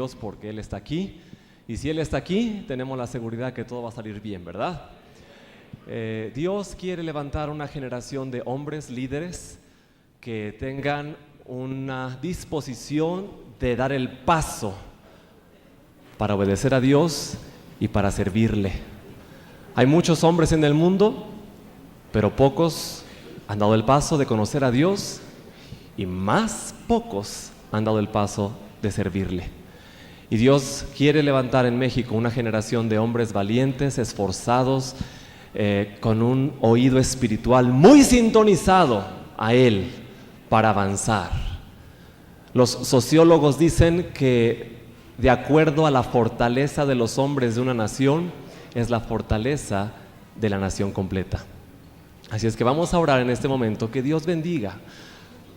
Dios porque Él está aquí. Y si Él está aquí, tenemos la seguridad que todo va a salir bien, ¿verdad? Dios quiere levantar una generación de hombres líderes que tengan una disposición de dar el paso para obedecer a Dios y para servirle. Hay muchos hombres en el mundo, pero pocos han dado el paso de conocer a Dios y más pocos han dado el paso de servirle. Y Dios quiere levantar en México una generación de hombres valientes, esforzados, con un oído espiritual muy sintonizado a Él para avanzar. Los sociólogos dicen que de acuerdo a la fortaleza de los hombres de una nación, es la fortaleza de la nación completa. Así es que vamos a orar en este momento que Dios bendiga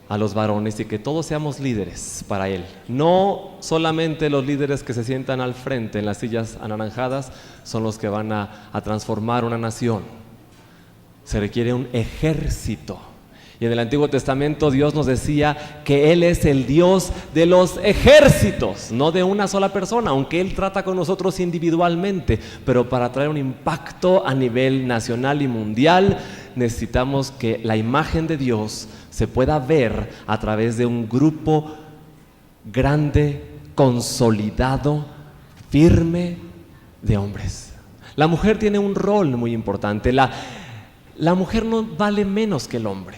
a los varones y que todos seamos líderes para Él. No solamente los líderes que se sientan al frente en las sillas anaranjadas son los que van a transformar una nación. Se requiere un ejército. Y en el Antiguo Testamento Dios nos decía que Él es el Dios de los ejércitos, no de una sola persona, aunque Él trata con nosotros individualmente, pero para traer un impacto a nivel nacional y mundial necesitamos que la imagen de Dios se pueda ver a través de un grupo grande, consolidado, firme de hombres. La mujer tiene un rol muy importante. La mujer no vale menos que el hombre.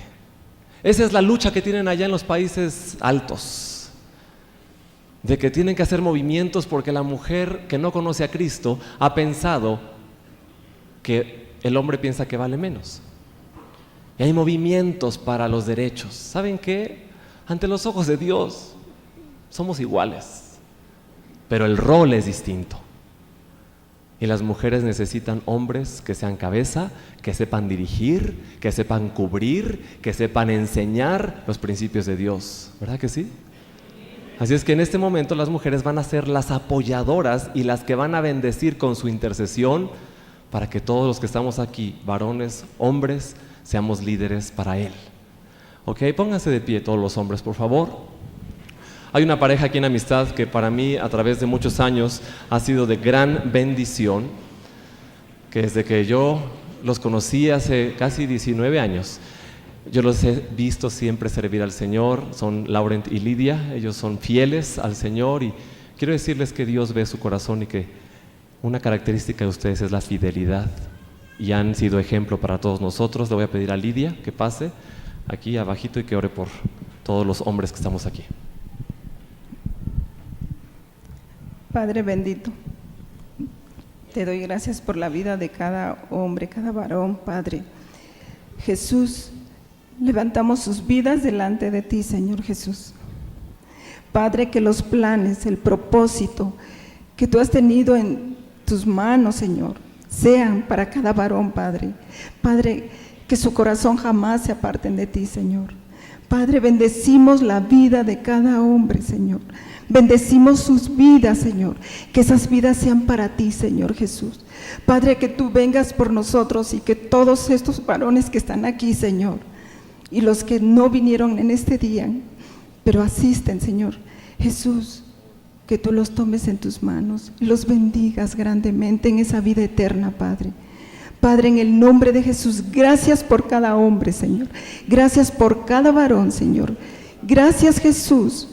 Esa es la lucha que tienen allá en los países altos, de que tienen que hacer movimientos porque la mujer que no conoce a Cristo ha pensado que el hombre piensa que vale menos. Y hay movimientos para los derechos. ¿Saben qué? Ante los ojos de Dios somos iguales, pero el rol es distinto. Y las mujeres necesitan hombres que sean cabeza, que sepan dirigir, que sepan cubrir, que sepan enseñar los principios de Dios. ¿Verdad que sí? Así es que en este momento las mujeres van a ser las apoyadoras y las que van a bendecir con su intercesión para que todos los que estamos aquí, varones, hombres, seamos líderes para Él. Ok, pónganse de pie todos los hombres, por favor. Hay una pareja aquí en Amistad que para mí a través de muchos años ha sido de gran bendición, que desde que yo los conocí hace casi 19 años, yo los he visto siempre servir al Señor. Son Laurent y Lidia, ellos son fieles al Señor y quiero decirles que Dios ve su corazón y que una característica de ustedes es la fidelidad y han sido ejemplo para todos nosotros. Le voy a pedir a Lidia que pase aquí abajito y que ore por todos los hombres que estamos aquí. Padre bendito, te doy gracias por la vida de cada hombre, cada varón, Padre. Jesús, levantamos sus vidas delante de ti, Señor Jesús. Padre, que los planes, el propósito que tú has tenido en tus manos, Señor, sean para cada varón, Padre. Padre, que su corazón jamás se aparten de ti, Señor. Padre, bendecimos la vida de cada hombre, Señor. Bendecimos sus vidas, Señor, que esas vidas sean para ti, Señor Jesús. Padre, que tú vengas por nosotros y que todos estos varones que están aquí, Señor, y los que no vinieron en este día, pero asisten, Señor Jesús, que tú los tomes en tus manos y los bendigas grandemente en esa vida eterna, Padre. Padre, en el nombre de Jesús, gracias por cada hombre, Señor. Gracias por cada varón, Señor. Gracias, Jesús,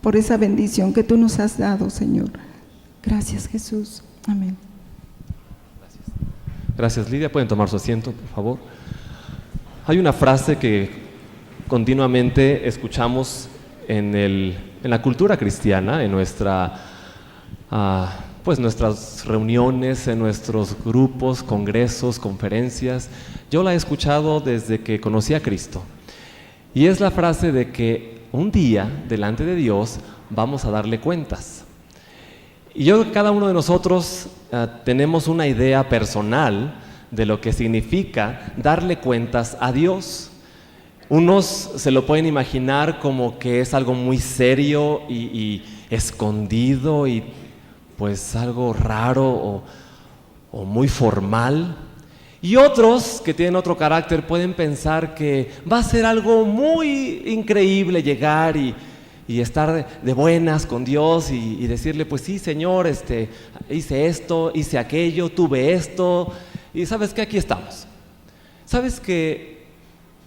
por esa bendición que tú nos has dado, Señor. Gracias, Jesús. Amén. Gracias, Lidia. Pueden tomar su asiento, por favor. Hay una frase que continuamente escuchamos en la cultura cristiana, en nuestras reuniones, en nuestros grupos, congresos, conferencias. Yo la he escuchado desde que conocí a Cristo. Y es la frase de que un día, delante de Dios, vamos a darle cuentas. Y yo creo que cada uno de nosotros tenemos una idea personal de lo que significa darle cuentas a Dios. Unos se lo pueden imaginar como que es algo muy serio y escondido y pues algo raro o muy formal. Y otros que tienen otro carácter pueden pensar que va a ser algo muy increíble llegar y y estar de buenas con Dios y decirle, pues sí, Señor, hice esto, hice aquello, tuve esto, y ¿sabes qué? Aquí estamos. ¿Sabes que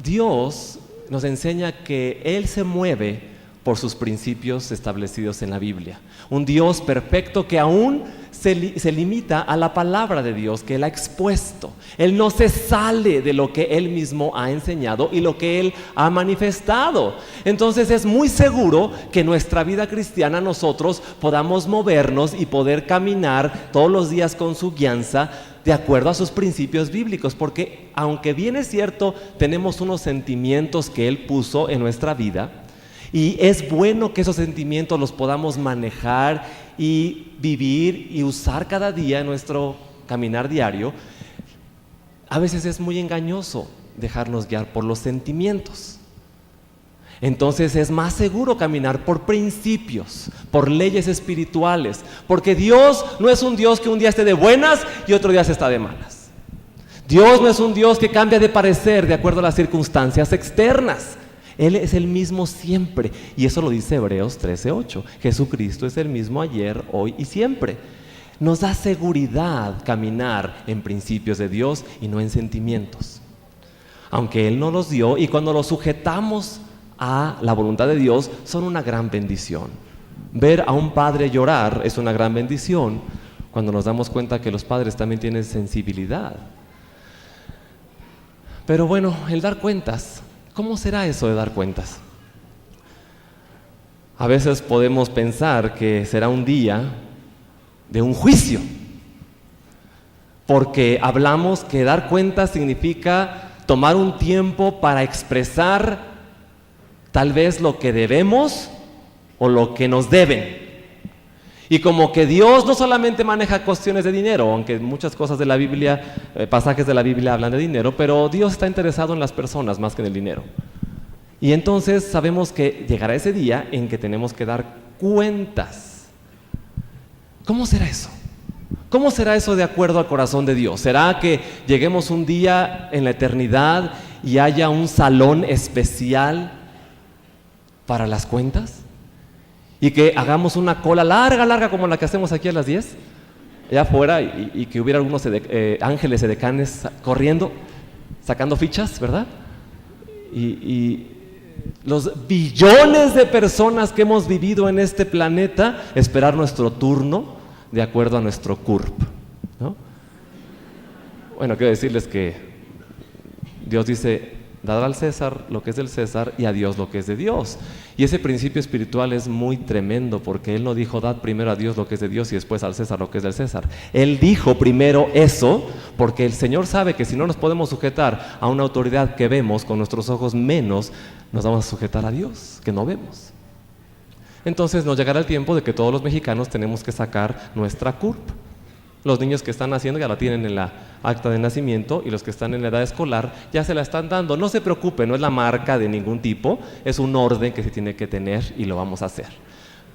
Dios nos enseña que Él se mueve por sus principios establecidos en la Biblia? Un Dios perfecto que aún se limita a la palabra de Dios que Él ha expuesto. Él no se sale de lo que Él mismo ha enseñado y lo que Él ha manifestado. Entonces es muy seguro que en nuestra vida cristiana nosotros podamos movernos y poder caminar todos los días con su guianza de acuerdo a sus principios bíblicos, porque aunque bien es cierto, tenemos unos sentimientos que Él puso en nuestra vida, y es bueno que esos sentimientos los podamos manejar y vivir y usar cada día en nuestro caminar diario. A veces es muy engañoso dejarnos guiar por los sentimientos. Entonces es más seguro caminar por principios, por leyes espirituales, porque Dios no es un Dios que un día esté de buenas y otro día se está de malas. Dios no es un Dios que cambia de parecer de acuerdo a las circunstancias externas. Él es el mismo siempre, y eso lo dice Hebreos 13:8. Jesucristo es el mismo ayer, hoy y siempre. Nos da seguridad caminar en principios de Dios y no en sentimientos, aunque Él nos los dio, y cuando los sujetamos a la voluntad de Dios son una gran bendición. Ver a un padre llorar es una gran bendición cuando nos damos cuenta que los padres también tienen sensibilidad. Pero bueno, el dar cuentas, ¿cómo será eso de dar cuentas? A veces podemos pensar que será un día de un juicio, porque hablamos que dar cuentas significa tomar un tiempo para expresar tal vez lo que debemos o lo que nos deben. Y como que Dios no solamente maneja cuestiones de dinero, aunque muchas cosas de la Biblia, pasajes de la Biblia hablan de dinero, pero Dios está interesado en las personas más que en el dinero. Y entonces sabemos que llegará ese día en que tenemos que dar cuentas. ¿Cómo será eso? ¿Cómo será eso de acuerdo al corazón de Dios? ¿Será que lleguemos un día en la eternidad y haya un salón especial para las cuentas? Y que hagamos una cola larga como la que hacemos aquí a las 10, allá afuera, y que hubiera algunos ángeles edecanes corriendo, sacando fichas, ¿verdad? Y los billones de personas que hemos vivido en este planeta, esperar nuestro turno de acuerdo a nuestro CURP, ¿no? Bueno, quiero decirles que Dios dice: dad al César lo que es del César y a Dios lo que es de Dios. Y ese principio espiritual es muy tremendo, porque Él no dijo dad primero a Dios lo que es de Dios y después al César lo que es del César. Él dijo primero eso porque el Señor sabe que si no nos podemos sujetar a una autoridad que vemos con nuestros ojos, menos nos vamos a sujetar a Dios que no vemos. Entonces nos llegará el tiempo de que todos los mexicanos tenemos que sacar nuestra CURP. Los niños que están naciendo ya la tienen en la acta de nacimiento, y los que están en la edad escolar ya se la están dando. No se preocupen, no es la marca de ningún tipo, es un orden que se tiene que tener y lo vamos a hacer.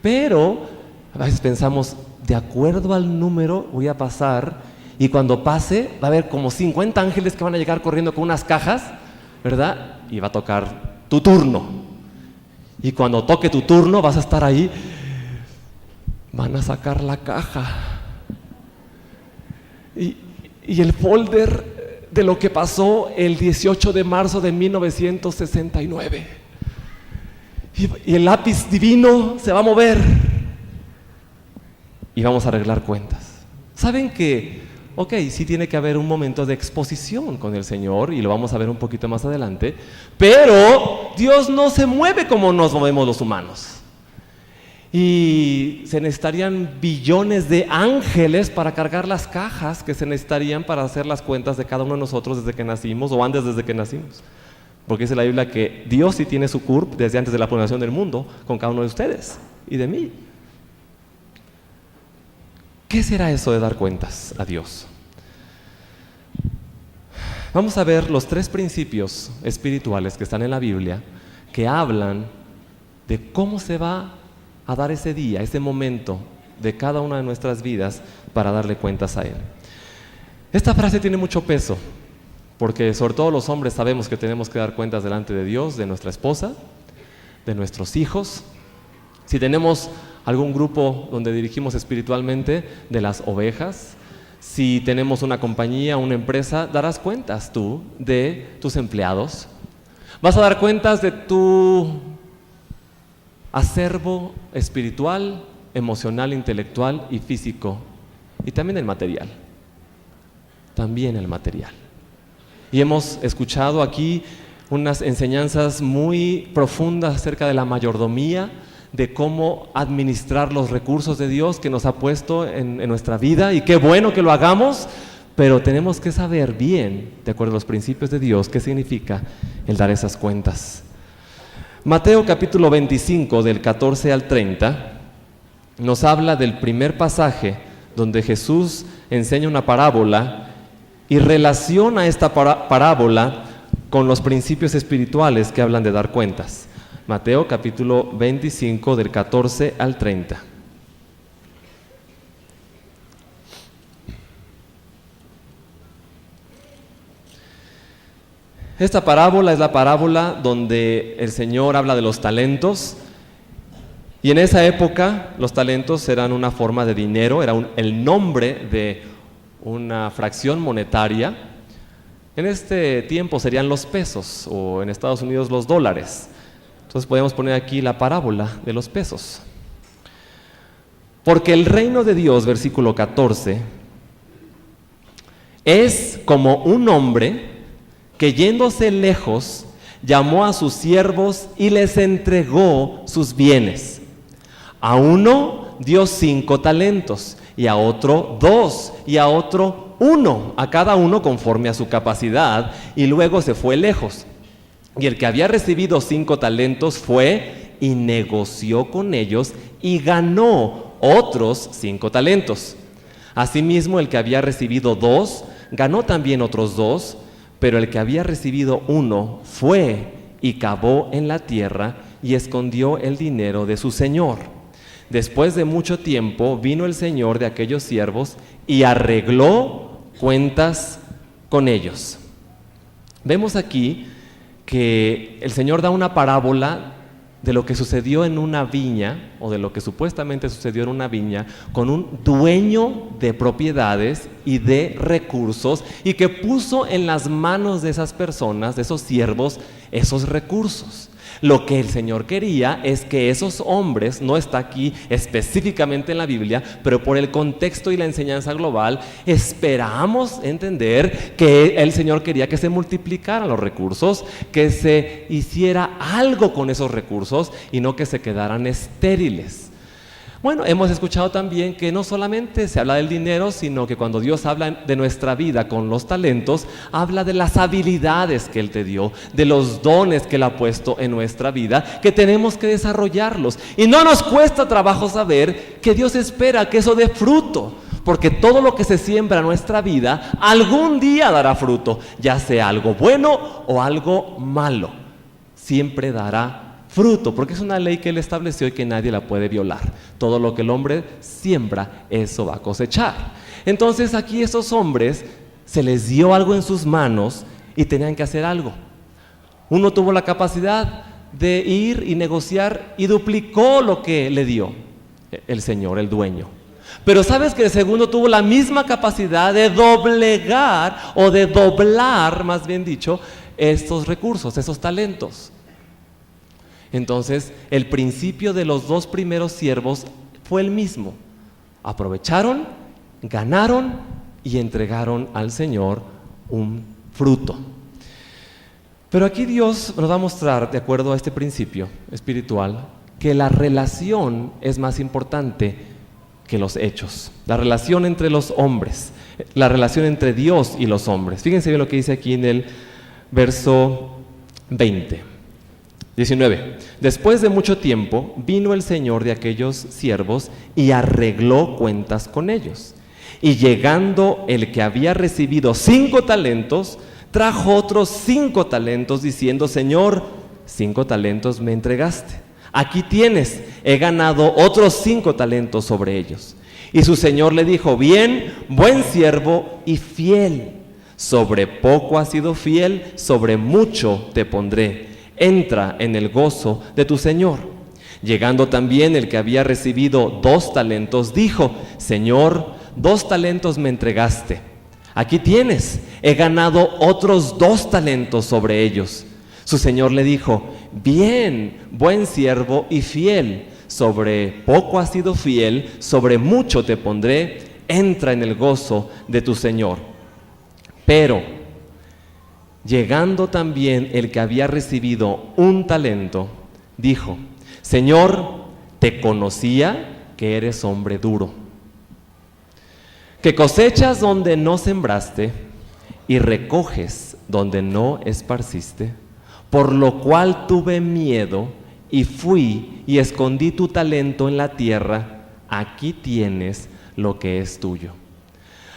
Pero a veces pensamos, de acuerdo al número voy a pasar, y cuando pase va a haber como 50 ángeles que van a llegar corriendo con unas cajas, ¿verdad? Y va a tocar tu turno. Y cuando toque tu turno vas a estar ahí, van a sacar la caja. Y el folder de lo que pasó el 18 de marzo de 1969. Y el lápiz divino se va a mover. Y vamos a arreglar cuentas. ¿Saben que, sí tiene que haber un momento de exposición con el Señor, y lo vamos a ver un poquito más adelante, pero Dios no se mueve como nos movemos los humanos. Y se necesitarían billones de ángeles para cargar las cajas que se necesitarían para hacer las cuentas de cada uno de nosotros desde que nacimos, o antes desde que nacimos. Porque dice la Biblia que Dios sí tiene su CURP desde antes de la fundación del mundo con cada uno de ustedes y de mí. ¿Qué será eso de dar cuentas a Dios? Vamos a ver los 3 principios espirituales que están en la Biblia, que hablan de cómo se va a dar ese día, ese momento de cada una de nuestras vidas para darle cuentas a Él. Esta frase tiene mucho peso, porque sobre todo los hombres sabemos que tenemos que dar cuentas delante de Dios, de nuestra esposa, de nuestros hijos, Si tenemos algún grupo donde dirigimos espiritualmente, de las ovejas, si tenemos una compañía, una empresa, darás cuentas tú de tus empleados. Vas a dar cuentas de tu acervo espiritual, emocional, intelectual y físico, y también el material. También el material. Y hemos escuchado aquí unas enseñanzas muy profundas acerca de la mayordomía, de cómo administrar los recursos de Dios que nos ha puesto en nuestra vida, y qué bueno que lo hagamos, pero tenemos que saber bien, de acuerdo a los principios de Dios, qué significa el dar esas cuentas. Mateo capítulo 25, del 14 al 30, nos habla del primer pasaje donde Jesús enseña una parábola y relaciona esta parábola con los principios espirituales que hablan de dar cuentas. Mateo capítulo 25, del 14 al 30. Esta parábola es la parábola donde el Señor habla de los talentos, y en esa época los talentos eran una forma de dinero, era el nombre de una fracción monetaria. En este tiempo serían los pesos, o en Estados Unidos los dólares. Entonces podemos poner aquí la parábola de los pesos. Porque el reino de Dios, versículo 14, es como un hombre que yéndose lejos, llamó a sus siervos y les entregó sus bienes. A uno dio 5 talentos, y a otro 2, y a otro 1, a cada uno conforme a su capacidad, y luego se fue lejos. Y el que había recibido 5 talentos fue y negoció con ellos y ganó otros 5 talentos. Asimismo, el que había recibido 2, ganó también otros 2, pero el que había recibido 1 fue y cavó en la tierra y escondió el dinero de su señor. Después de mucho tiempo vino el señor de aquellos siervos y arregló cuentas con ellos. Vemos aquí que el Señor da una parábola de lo que sucedió en una viña, o de lo que supuestamente sucedió en una viña, con un dueño de propiedades y de recursos, y que puso en las manos de esas personas, de esos siervos, esos recursos. Lo que el Señor quería es que esos hombres, no está aquí específicamente en la Biblia, pero por el contexto y la enseñanza global, esperamos entender que el Señor quería que se multiplicaran los recursos, que se hiciera algo con esos recursos y no que se quedaran estériles. Bueno, hemos escuchado también que no solamente se habla del dinero, sino que cuando Dios habla de nuestra vida con los talentos, habla de las habilidades que Él te dio, de los dones que Él ha puesto en nuestra vida, que tenemos que desarrollarlos. Y no nos cuesta trabajo saber que Dios espera que eso dé fruto, porque todo lo que se siembra en nuestra vida algún día dará fruto, ya sea algo bueno o algo malo, siempre dará fruto, porque es una ley que Él estableció y que nadie la puede violar. Todo lo que el hombre siembra, eso va a cosechar. Entonces aquí esos hombres se les dio algo en sus manos y tenían que hacer algo. Uno tuvo la capacidad de ir y negociar y duplicó lo que le dio el Señor, el dueño. Pero sabes que el segundo tuvo la misma capacidad de doblegar, o de doblar, más bien dicho, estos recursos, esos talentos. Entonces, el principio de los 2 primeros siervos fue el mismo. Aprovecharon, ganaron y entregaron al Señor un fruto. Pero aquí Dios nos va a mostrar, de acuerdo a este principio espiritual, que la relación es más importante que los hechos. La relación entre los hombres, la relación entre Dios y los hombres. Fíjense bien lo que dice aquí en el verso 19. Después de mucho tiempo vino el señor de aquellos siervos y arregló cuentas con ellos. Y llegando el que había recibido 5 talentos, trajo otros 5 talentos diciendo: Señor, 5 talentos me entregaste. Aquí tienes, he ganado otros 5 talentos sobre ellos. Y su señor le dijo: bien, buen siervo y fiel. Sobre poco has sido fiel, sobre mucho te pondré. Entra en el gozo de tu Señor. Llegando también el que había recibido 2 talentos, dijo: Señor, 2 talentos me entregaste. Aquí tienes, he ganado otros 2 talentos sobre ellos. Su señor le dijo: bien, buen siervo y fiel. Sobre poco has sido fiel, sobre mucho te pondré. Entra en el gozo de tu señor. Pero, llegando también el que había recibido 1 talento, dijo: Señor, te conocía que eres hombre duro, que cosechas donde no sembraste y recoges donde no esparciste, por lo cual tuve miedo y fui y escondí tu talento en la tierra. Aquí tienes lo que es tuyo.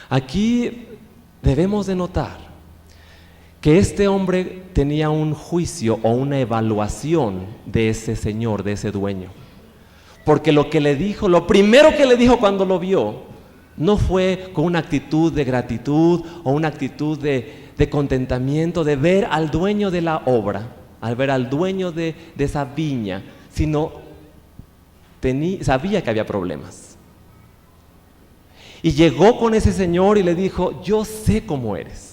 Aquí debemos de notar que este hombre tenía un juicio o una evaluación de ese señor, de ese dueño. Porque lo que le dijo, lo primero que le dijo cuando lo vio, no fue con una actitud de gratitud o una actitud de contentamiento, de ver al dueño de la obra, al ver al dueño de esa viña, sino sabía que había problemas. Y llegó con ese señor y le dijo: yo sé cómo eres.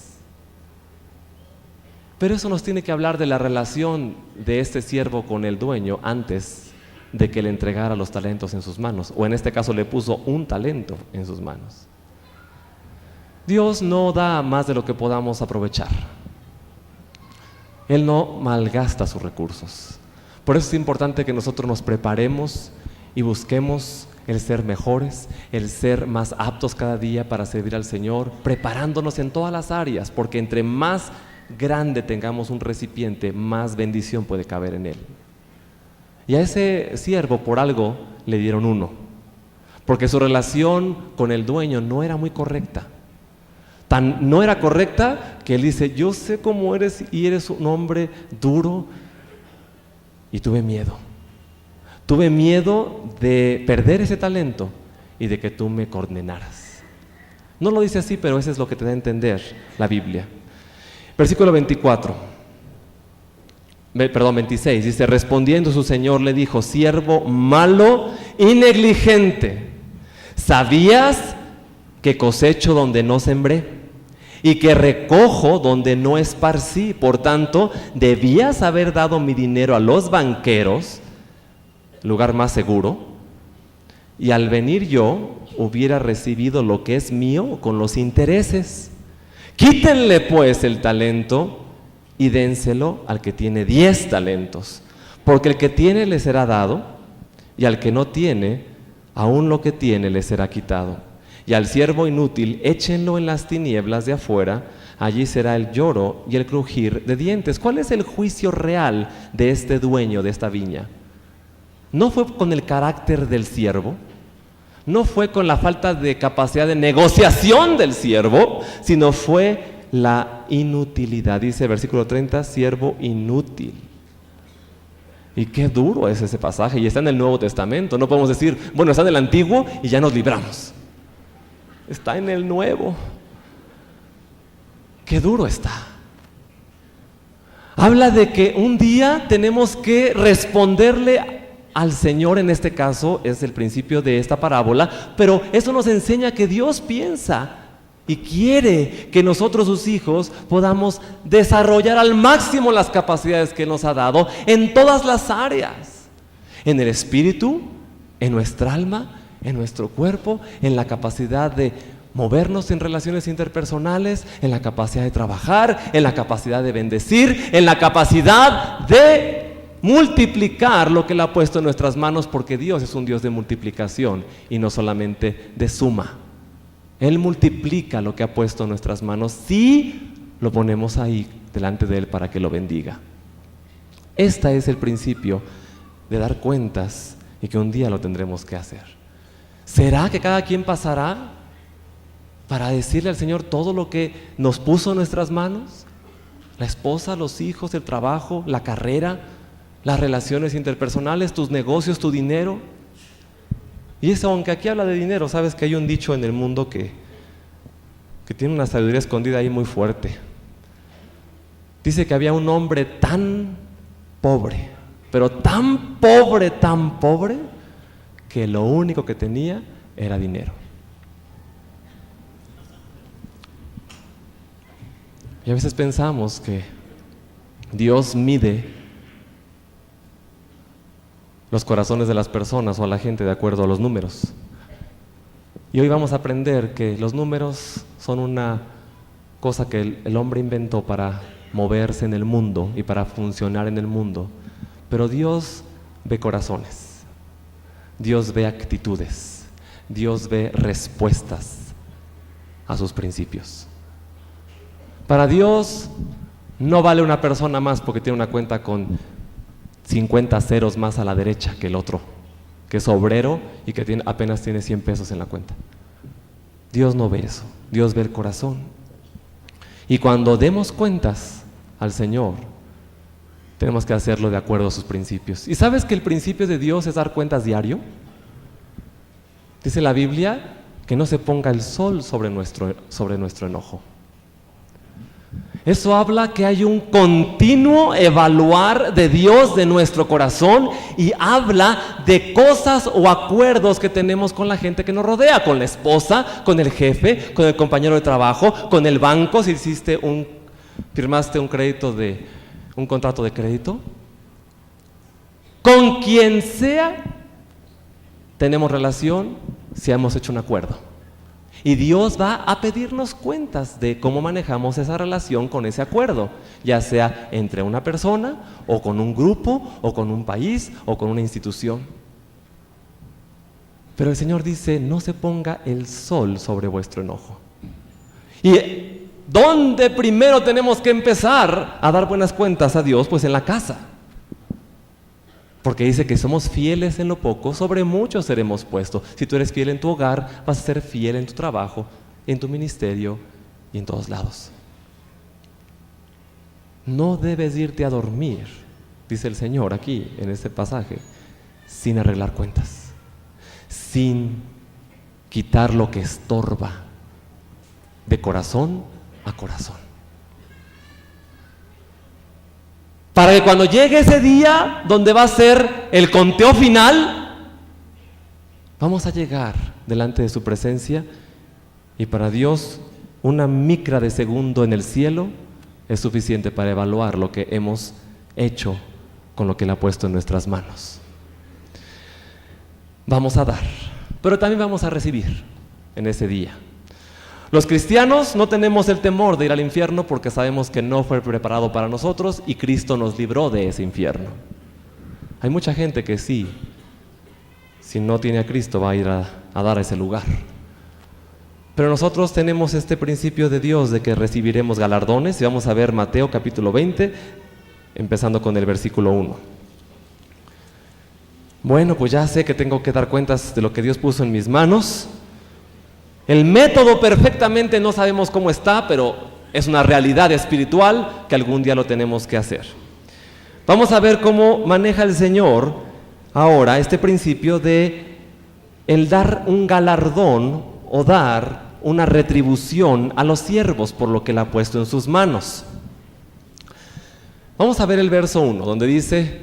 Pero eso nos tiene que hablar de la relación de este siervo con el dueño antes de que le entregara los talentos en sus manos, o en este caso le puso 1 talento en sus manos. Dios no da más de lo que podamos aprovechar. Él no malgasta sus recursos. Por eso es importante que nosotros nos preparemos y busquemos el ser mejores, el ser más aptos cada día para servir al Señor, preparándonos en todas las áreas, porque entre más grande tengamos un recipiente, más bendición puede caber en él. Y a ese siervo por algo le dieron 1, porque su relación con el dueño no era muy correcta. Tan no era correcta que él dice: yo sé cómo eres y eres un hombre duro, y tuve miedo. Tuve miedo de perder ese talento y de que tú me condenaras. No lo dice así, pero eso es lo que te da a entender la Biblia. Versículo 26, dice: respondiendo su señor le dijo: siervo malo y negligente, ¿sabías que cosecho donde no sembré y que recojo donde no esparcí? Por tanto, debías haber dado mi dinero a los banqueros, lugar más seguro, y al venir yo hubiera recibido lo que es mío con los intereses. Quítenle pues el talento y dénselo al que tiene 10 talentos, porque el que tiene le será dado, y al que no tiene, aún lo que tiene le será quitado. Y al siervo inútil échenlo en las tinieblas de afuera, allí será el lloro y el crujir de dientes. ¿Cuál es el juicio real de este dueño de esta viña? No fue con el carácter del siervo, no fue con la falta de capacidad de negociación del siervo, sino fue la inutilidad. Dice versículo 30, siervo inútil. Y qué duro es ese pasaje, y está en el Nuevo Testamento. No podemos decir, bueno, está en el Antiguo y ya nos libramos. Está en el Nuevo. Qué duro está. Habla de que un día tenemos que responderle al Señor. En este caso es el principio de esta parábola, pero eso nos enseña que Dios piensa y quiere que nosotros, sus hijos, podamos desarrollar al máximo las capacidades que Él nos ha dado en todas las áreas: en el espíritu, en nuestra alma, en nuestro cuerpo, en la capacidad de movernos en relaciones interpersonales, en la capacidad de trabajar, en la capacidad de bendecir, en la capacidad de multiplicar lo que Él ha puesto en nuestras manos, porque Dios es un Dios de multiplicación y no solamente de suma. Él multiplica lo que ha puesto en nuestras manos si lo ponemos ahí delante de Él para que lo bendiga. Este es el principio de dar cuentas y que un día lo tendremos que hacer. ¿Será que cada quien pasará para decirle al Señor todo lo que nos puso en nuestras manos? La esposa, los hijos, el trabajo, la carrera, las relaciones interpersonales, tus negocios, tu dinero. Y eso, aunque aquí habla de dinero, sabes que hay un dicho en el mundo que tiene una sabiduría escondida ahí muy fuerte. Dice que había un hombre tan pobre, pero tan pobre, que lo único que tenía era dinero. Y a veces pensamos que Dios mide los corazones de las personas o a la gente de acuerdo a los números. Y hoy vamos a aprender que los números son una cosa que el hombre inventó para moverse en el mundo y para funcionar en el mundo. Pero Dios ve corazones, Dios ve actitudes, Dios ve respuestas a sus principios. Para Dios no vale una persona más porque tiene una cuenta con 50 ceros más a la derecha que el otro, que es obrero y que apenas tiene 100 pesos en la cuenta. Dios no ve eso, Dios ve el corazón. Y cuando demos cuentas al Señor, tenemos que hacerlo de acuerdo a sus principios. ¿Y sabes que el principio de Dios es dar cuentas diario? Dice la Biblia que no se ponga el sol sobre nuestro enojo. Eso habla que hay un continuo evaluar de Dios de nuestro corazón y habla de cosas o acuerdos que tenemos con la gente que nos rodea, con la esposa, con el jefe, con el compañero de trabajo, con el banco, si firmaste un contrato de crédito. Con quien sea tenemos relación si hemos hecho un acuerdo. Y Dios va a pedirnos cuentas de cómo manejamos esa relación con ese acuerdo, ya sea entre una persona, o con un grupo, o con un país, o con una institución. Pero el Señor dice, no se ponga el sol sobre vuestro enojo. ¿Y dónde primero tenemos que empezar a dar buenas cuentas a Dios? Pues en la casa. Porque dice que somos fieles en lo poco, sobre mucho seremos puestos. Si tú eres fiel en tu hogar, vas a ser fiel en tu trabajo, en tu ministerio y en todos lados. No debes irte a dormir, dice el Señor aquí en este pasaje, sin arreglar cuentas, sin quitar lo que estorba, de corazón a corazón. Para que cuando llegue ese día donde va a ser el conteo final, vamos a llegar delante de su presencia y para Dios una micra de segundo en el cielo es suficiente para evaluar lo que hemos hecho con lo que Él ha puesto en nuestras manos. Vamos a dar, pero también vamos a recibir en ese día. Los cristianos no tenemos el temor de ir al infierno porque sabemos que no fue preparado para nosotros y Cristo nos libró de ese infierno. Hay mucha gente que sí, si no tiene a Cristo va a ir a dar a ese lugar. Pero nosotros tenemos este principio de Dios de que recibiremos galardones y vamos a ver Mateo capítulo 20, empezando con el versículo 1. Bueno, pues ya sé que tengo que dar cuentas de lo que Dios puso en mis manos. El método perfectamente no sabemos cómo está, pero es una realidad espiritual que algún día lo tenemos que hacer. Vamos a ver cómo maneja el Señor ahora este principio de el dar un galardón o dar una retribución a los siervos por lo que Él ha puesto en sus manos. Vamos a ver el verso 1, donde dice,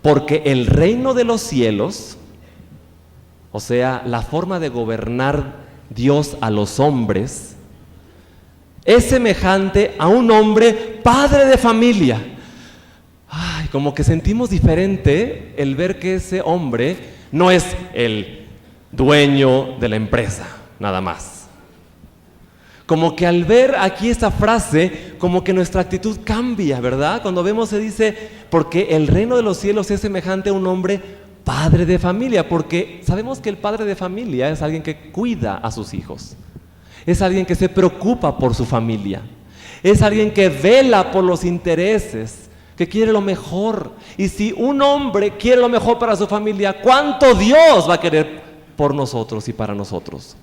porque el reino de los cielos, o sea, la forma de gobernar Dios a los hombres, es semejante a un hombre padre de familia. Ay, como que sentimos diferente el ver que ese hombre no es el dueño de la empresa, nada más. Como que al ver aquí esta frase, como que nuestra actitud cambia, ¿verdad? Cuando vemos se dice, porque el reino de los cielos es semejante a un hombre padre de familia, porque sabemos que el padre de familia es alguien que cuida a sus hijos, es alguien que se preocupa por su familia, es alguien que vela por los intereses, que quiere lo mejor. Y si un hombre quiere lo mejor para su familia, ¿cuánto Dios va a querer por nosotros y para nosotros?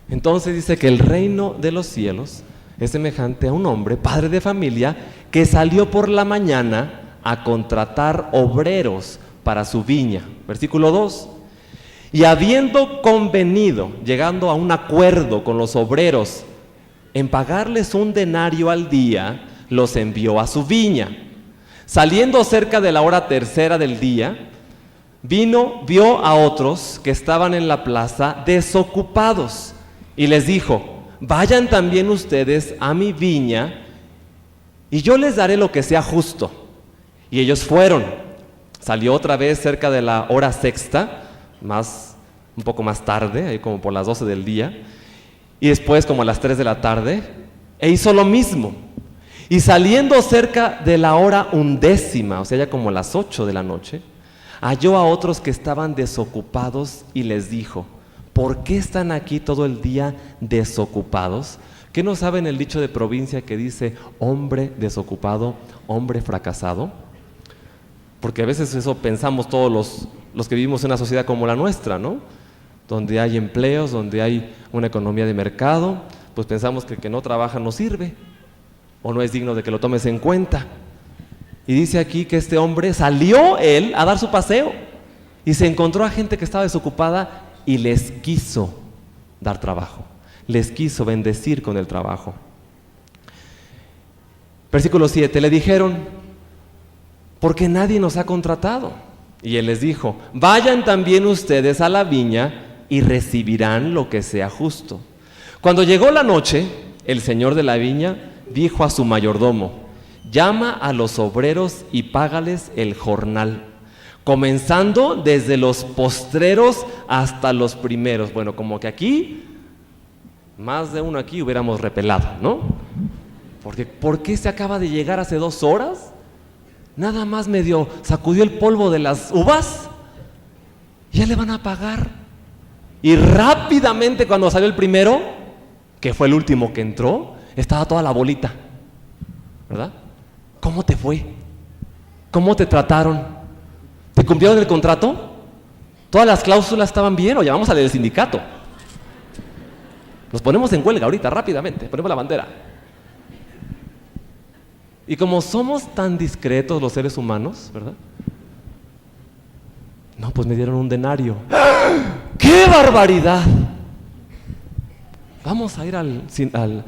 Entonces dice que el reino de los cielos es semejante a un hombre, padre de familia, que salió por la mañana a contratar obreros para su viña. Versículo 2. Y habiendo convenido, llegando a un acuerdo con los obreros, en pagarles un denario al día, los envió a su viña. Saliendo cerca de la hora tercera del día, vio a otros que estaban en la plaza desocupados y les dijo: vayan también ustedes a mi viña y yo les daré lo que sea justo. Y ellos fueron. Salió otra vez cerca de la hora sexta, un poco más tarde, ahí como por las 12 del día, y después como a las 3 de la tarde, e hizo lo mismo. Y saliendo cerca de la hora 11, o sea, ya como las 8 de la noche, halló a otros que estaban desocupados y les dijo: ¿por qué están aquí todo el día desocupados? ¿Qué no saben el dicho de provincia que dice hombre desocupado, hombre fracasado? Porque a veces eso pensamos todos los que vivimos en una sociedad como la nuestra, ¿no? Donde hay empleos, donde hay una economía de mercado, pues pensamos que el que no trabaja no sirve o no es digno de que lo tomes en cuenta. Y dice aquí que este hombre salió él a dar su paseo y se encontró a gente que estaba desocupada y les quiso dar trabajo, les quiso bendecir con el trabajo. Versículo 7, le dijeron: porque nadie nos ha contratado. Y él les dijo: vayan también ustedes a la viña y recibirán lo que sea justo. Cuando llegó la noche, el señor de la viña dijo a su mayordomo: llama a los obreros y págales el jornal, comenzando desde los postreros hasta los primeros. Bueno, como que aquí, más de uno aquí hubiéramos repelado, ¿no? Porque ¿por qué se acaba de llegar hace 2 horas? Nada más medio sacudió el polvo de las uvas, ya le van a pagar. Y rápidamente cuando salió el primero, que fue el último que entró, estaba toda la bolita, ¿verdad? ¿Cómo te fue? ¿Cómo te trataron? ¿Te cumplieron el contrato? ¿Todas las cláusulas estaban bien o llamamos al del sindicato? Nos ponemos en huelga ahorita, rápidamente, ponemos la bandera. Y como somos tan discretos los seres humanos, ¿verdad? No, pues me dieron un denario. ¡Qué barbaridad! Vamos a ir al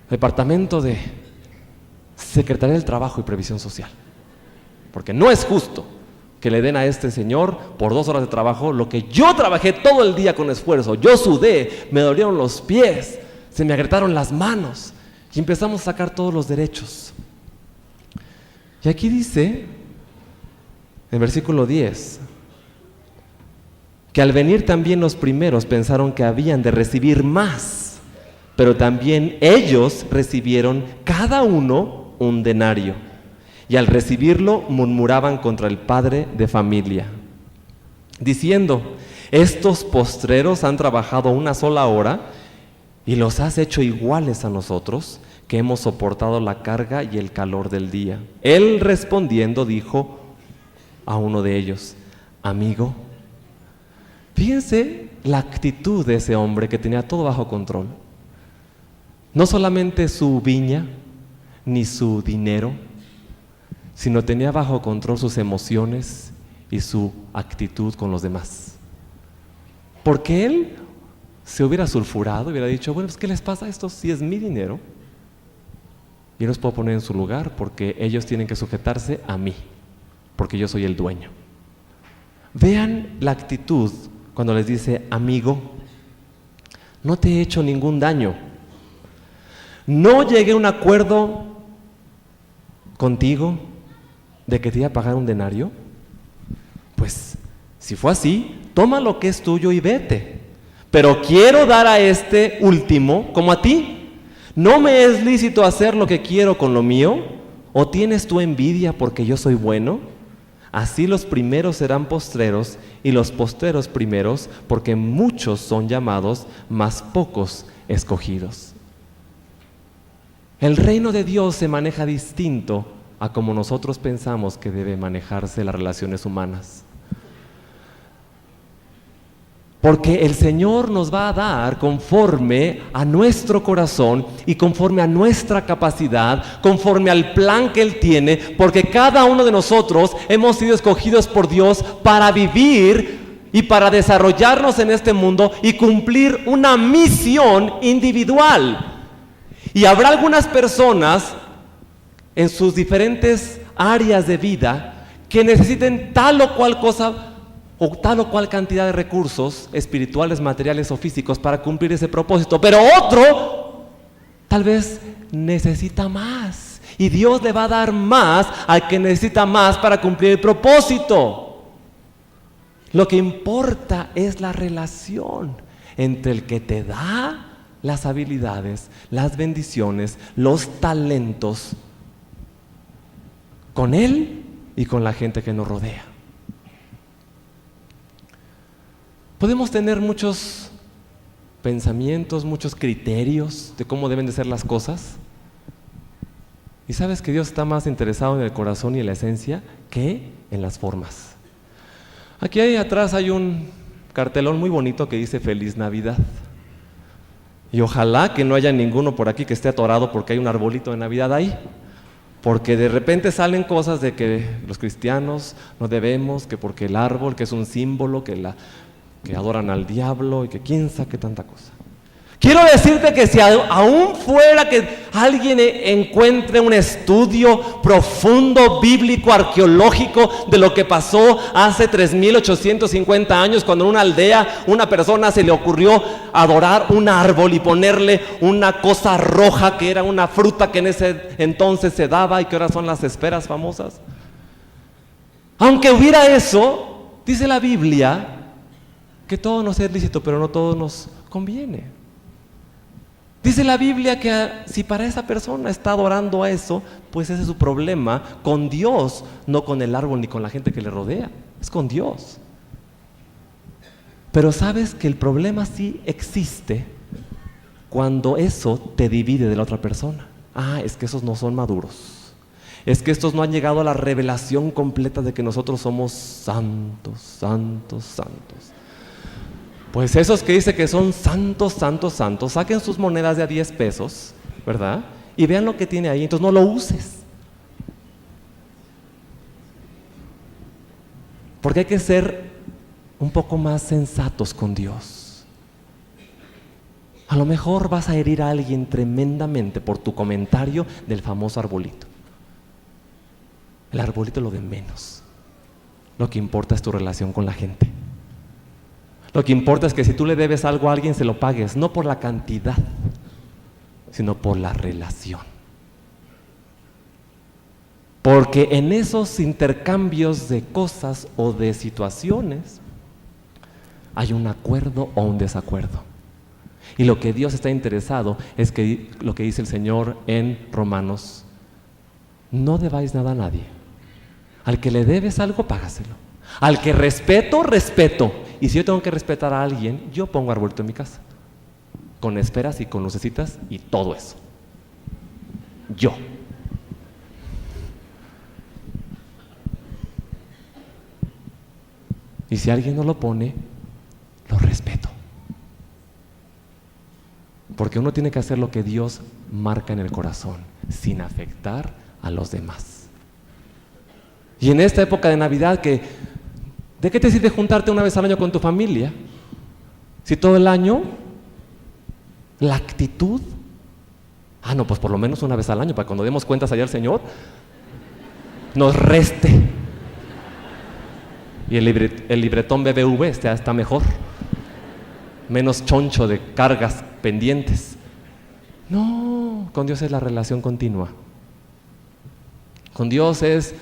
departamento de Secretaría del Trabajo y Previsión Social, porque no es justo que le den a este señor por 2 horas de trabajo lo que yo trabajé todo el día con esfuerzo. Yo sudé, me dolieron los pies, se me agrietaron las manos y empezamos a sacar todos los derechos. Y aquí dice, en versículo 10, que al venir también los primeros pensaron que habían de recibir más, pero también ellos recibieron cada uno un denario, y al recibirlo murmuraban contra el padre de familia, diciendo: estos postreros han trabajado 1 sola hora y los has hecho iguales a nosotros, que hemos soportado la carga y el calor del día. Él respondiendo dijo a uno de ellos: amigo. Fíjense la actitud de ese hombre que tenía todo bajo control. No solamente su viña ni su dinero, sino tenía bajo control sus emociones y su actitud con los demás. Porque él se hubiera sulfurado, hubiera dicho: bueno, pues ¿qué les pasa a estos si es mi dinero? Yo los puedo poner en su lugar porque ellos tienen que sujetarse a mí, porque yo soy el dueño. Vean la actitud cuando les dice: amigo, no te he hecho ningún daño. No llegué a un acuerdo contigo de que te iba a pagar un denario. Pues, si fue así, toma lo que es tuyo y vete. Pero quiero dar a este último como a ti. ¿No me es lícito hacer lo que quiero con lo mío? ¿O tienes tú envidia porque yo soy bueno? Así los primeros serán postreros y los postreros primeros, porque muchos son llamados, mas pocos escogidos. El reino de Dios se maneja distinto a como nosotros pensamos que debe manejarse las relaciones humanas. Porque el Señor nos va a dar conforme a nuestro corazón y conforme a nuestra capacidad, conforme al plan que Él tiene, porque cada uno de nosotros hemos sido escogidos por Dios para vivir y para desarrollarnos en este mundo y cumplir una misión individual. Y habrá algunas personas en sus diferentes áreas de vida que necesiten tal o cual cosa o tal o cual cantidad de recursos espirituales, materiales o físicos para cumplir ese propósito, pero otro tal vez necesita más y Dios le va a dar más al que necesita más para cumplir el propósito. Lo que importa es la relación entre el que te da las habilidades, las bendiciones, los talentos con Él y con la gente que nos rodea. Podemos tener muchos pensamientos, muchos criterios de cómo deben de ser las cosas. Y sabes que Dios está más interesado en el corazón y en la esencia que en las formas. Aquí atrás hay un cartelón muy bonito que dice Feliz Navidad. Y ojalá que no haya ninguno por aquí que esté atorado porque hay un arbolito de Navidad ahí. Porque de repente salen cosas de que los cristianos no debemos, que porque el árbol, que es un símbolo, que adoran al diablo y que quién sabe qué tanta cosa. Quiero decirte que si aún fuera que alguien encuentre un estudio profundo, bíblico, arqueológico de lo que pasó hace 3,850 años, cuando en una aldea una persona se le ocurrió adorar un árbol y ponerle una cosa roja que era una fruta que en ese entonces se daba y que ahora son las esferas famosas. Aunque hubiera eso, dice la Biblia que todo nos es lícito, pero no todo nos conviene. Dice la Biblia que si para esa persona está adorando a eso, pues ese es su problema con Dios, no con el árbol ni con la gente que le rodea, es con Dios. Pero sabes que el problema sí existe cuando eso te divide de la otra persona. Es que esos no son maduros, es que estos no han llegado a la revelación completa de que nosotros somos santos, santos, santos. Pues esos que dicen que son santos, santos, santos, saquen sus monedas de a 10 pesos, ¿verdad? Y vean lo que tiene ahí, entonces no lo uses. Porque hay que ser un poco más sensatos con Dios. A lo mejor vas a herir a alguien tremendamente por tu comentario del famoso arbolito. El arbolito es lo de menos. Lo que importa es tu relación con la gente. Lo que importa es que si tú le debes algo a alguien, se lo pagues, no por la cantidad, sino por la relación. Porque en esos intercambios de cosas o de situaciones hay un acuerdo o un desacuerdo. Y lo que Dios está interesado es que lo que dice el Señor en Romanos: no debáis nada a nadie. Al que le debes algo, págaselo. Al que respeto, respeto. Y si yo tengo que respetar a alguien, yo pongo arbolito en mi casa, con esferas y con lucecitas y todo eso. Yo. Y si alguien no lo pone, lo respeto. Porque uno tiene que hacer lo que Dios marca en el corazón, sin afectar a los demás. Y en esta época de Navidad, ¿de qué te sirve juntarte una vez al año con tu familia? Si todo el año la actitud, no, pues por lo menos una vez al año, para cuando demos cuentas allá al Señor, nos reste. Y el libretón BBV está mejor, menos choncho de cargas pendientes. No, con Dios es la relación continua. Con Dios es,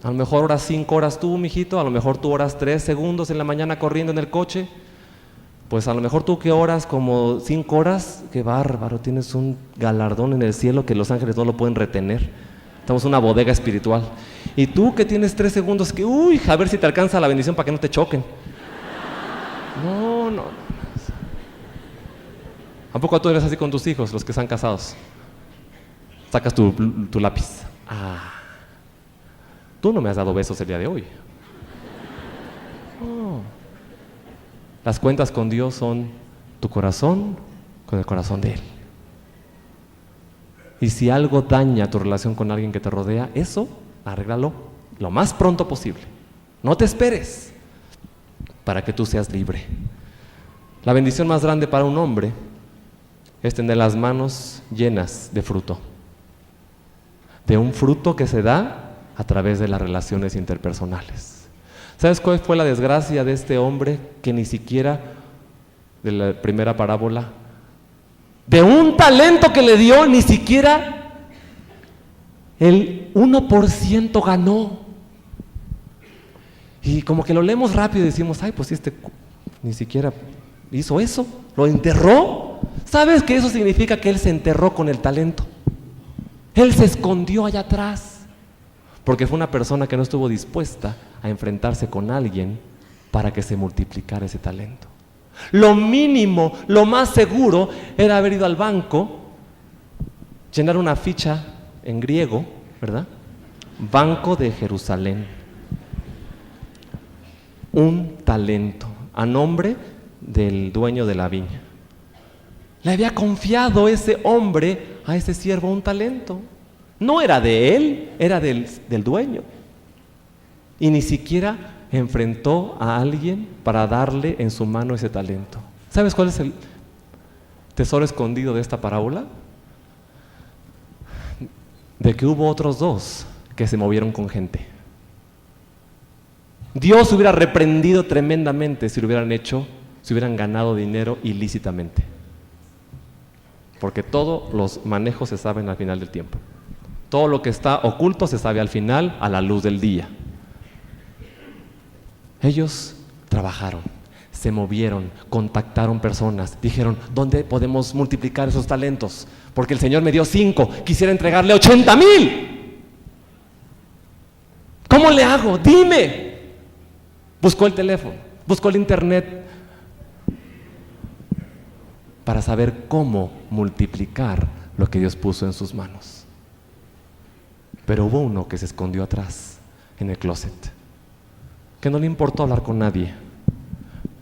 a lo mejor oras 5 horas tú, mijito, a lo mejor tú oras 3 segundos en la mañana corriendo en el coche. Pues a lo mejor tú que oras como 5 horas, qué bárbaro, tienes un galardón en el cielo que los ángeles no lo pueden retener. Estamos en una bodega espiritual. Y tú que tienes 3 segundos, que a ver si te alcanza la bendición para que no te choquen. No. ¿A poco tú eres así con tus hijos, los que están casados? Sacas tu lápiz. Tú no me has dado besos el día de hoy. No. Las cuentas con Dios son tu corazón con el corazón de Él. Y si algo daña tu relación con alguien que te rodea, eso, arréglalo lo más pronto posible. No te esperes para que tú seas libre. La bendición más grande para un hombre es tener las manos llenas de fruto. de un fruto que se da a través de las relaciones interpersonales. ¿Sabes cuál fue la desgracia de este hombre que ni siquiera, de la primera parábola, de un talento que le dio, ni siquiera el 1% ganó? Y como que lo leemos rápido y decimos, ay, pues ni siquiera hizo eso, lo enterró. ¿Sabes que eso significa que él se enterró con el talento? Él se escondió allá atrás, porque fue una persona que no estuvo dispuesta a enfrentarse con alguien para que se multiplicara ese talento. Lo mínimo, lo más seguro era haber ido al banco, llenar una ficha en griego, ¿verdad? Banco de Jerusalén. Un talento a nombre del dueño de la viña. Le había confiado ese hombre a ese siervo un talento. No era de él, era del dueño. Y ni siquiera enfrentó a alguien para darle en su mano ese talento. ¿Sabes cuál es el tesoro escondido de esta parábola? De que hubo otros dos que se movieron con gente. Dios hubiera reprendido tremendamente si hubieran ganado dinero ilícitamente. Porque todos los manejos se saben al final del tiempo. Todo lo que está oculto se sabe al final, a la luz del día. Ellos trabajaron, se movieron, contactaron personas, dijeron, ¿dónde podemos multiplicar esos talentos? Porque el Señor me dio 5, quisiera entregarle 80,000. ¿Cómo le hago? Dime. Buscó el teléfono, buscó el internet para saber cómo multiplicar lo que Dios puso en sus manos. Pero hubo uno que se escondió atrás, en el closet, que no le importó hablar con nadie,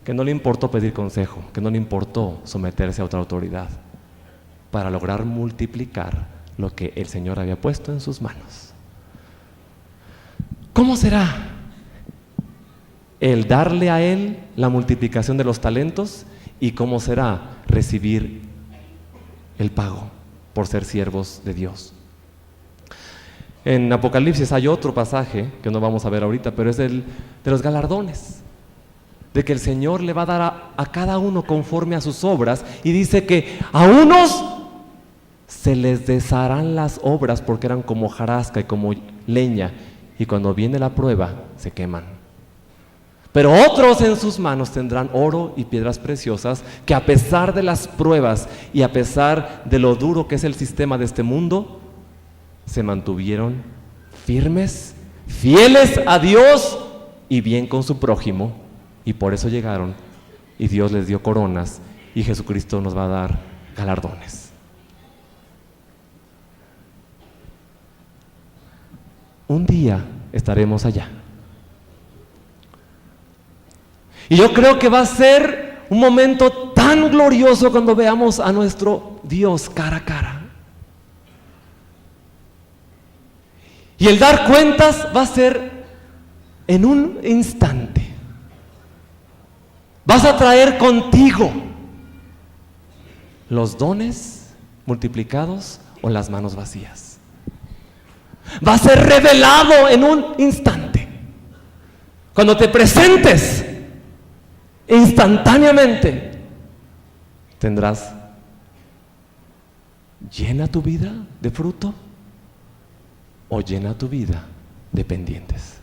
que no le importó pedir consejo, que no le importó someterse a otra autoridad, para lograr multiplicar lo que el Señor había puesto en sus manos. ¿Cómo será el darle a Él la multiplicación de los talentos y cómo será recibir el pago por ser siervos de Dios? En Apocalipsis hay otro pasaje que no vamos a ver ahorita, pero es de los galardones, de que el Señor le va a dar a cada uno conforme a sus obras, y dice que a unos se les desharán las obras porque eran como hojarasca y como leña, y cuando viene la prueba se queman. Pero otros en sus manos tendrán oro y piedras preciosas, que a pesar de las pruebas y a pesar de lo duro que es el sistema de este mundo, se mantuvieron firmes, fieles a Dios y bien con su prójimo, y por eso llegaron, y Dios les dio coronas, y Jesucristo nos va a dar galardones. Un día estaremos allá. Y yo creo que va a ser un momento tan glorioso cuando veamos a nuestro Dios cara a cara. Y el dar cuentas va a ser en un instante. Vas a traer contigo los dones multiplicados o las manos vacías. Va a ser revelado en un instante. Cuando te presentes, instantáneamente tendrás llena tu vida de fruto o llena tu vida de pendientes.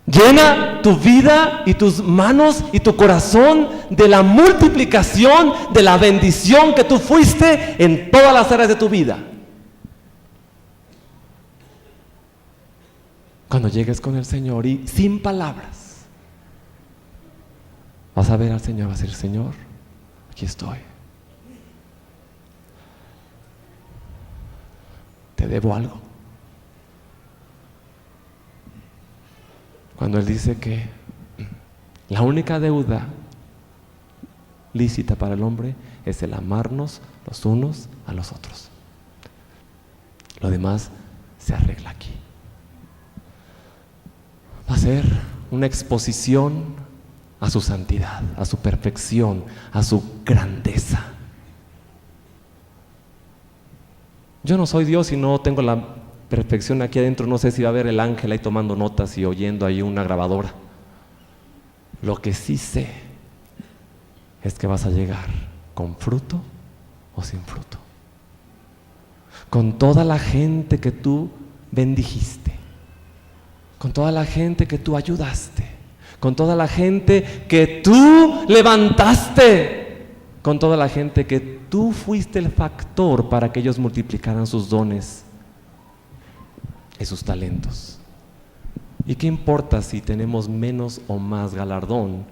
Llena tu vida y tus manos y tu corazón de la multiplicación, de la bendición que tú fuiste en todas las áreas de tu vida. Cuando llegues con el Señor y sin palabras, vas a ver al Señor, vas a decir, Señor, aquí estoy. Te debo algo. Cuando Él dice que la única deuda lícita para el hombre es el amarnos los unos a los otros. Lo demás se arregla aquí. Va a ser una exposición a su santidad, a su perfección, a su grandeza. Yo no soy Dios y no tengo la perfección aquí adentro. No sé si va a haber el ángel ahí tomando notas y oyendo ahí una grabadora. Lo que sí sé es que vas a llegar con fruto o sin fruto. Con toda la gente que tú bendijiste, con toda la gente que tú ayudaste, con toda la gente que tú levantaste, con toda la gente que tú fuiste el factor para que ellos multiplicaran sus dones y sus talentos. ¿Y qué importa si tenemos menos o más galardón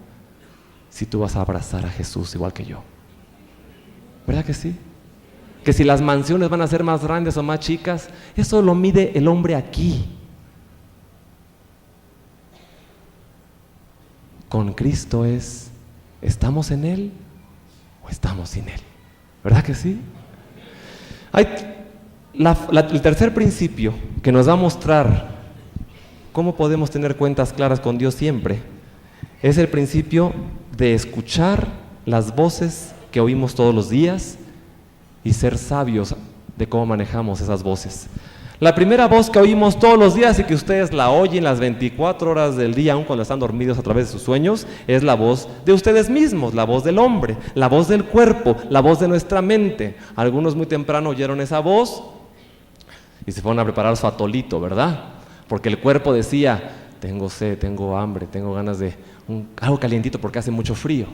si tú vas a abrazar a Jesús igual que yo? ¿Verdad que sí? Que si las mansiones van a ser más grandes o más chicas, eso lo mide el hombre aquí. Con Cristo ¿estamos en Él o estamos sin Él? ¿Verdad que sí? El tercer principio que nos va a mostrar cómo podemos tener cuentas claras con Dios siempre es el principio de escuchar las voces que oímos todos los días y ser sabios de cómo manejamos esas voces. La primera voz que oímos todos los días y que ustedes la oyen las 24 horas del día, aun cuando están dormidos a través de sus sueños, es la voz de ustedes mismos, la voz del hombre, la voz del cuerpo, la voz de nuestra mente. Algunos muy temprano oyeron esa voz y se fueron a preparar su atolito, ¿verdad? Porque el cuerpo decía, tengo sed, tengo hambre, tengo ganas de algo calientito porque hace mucho frío.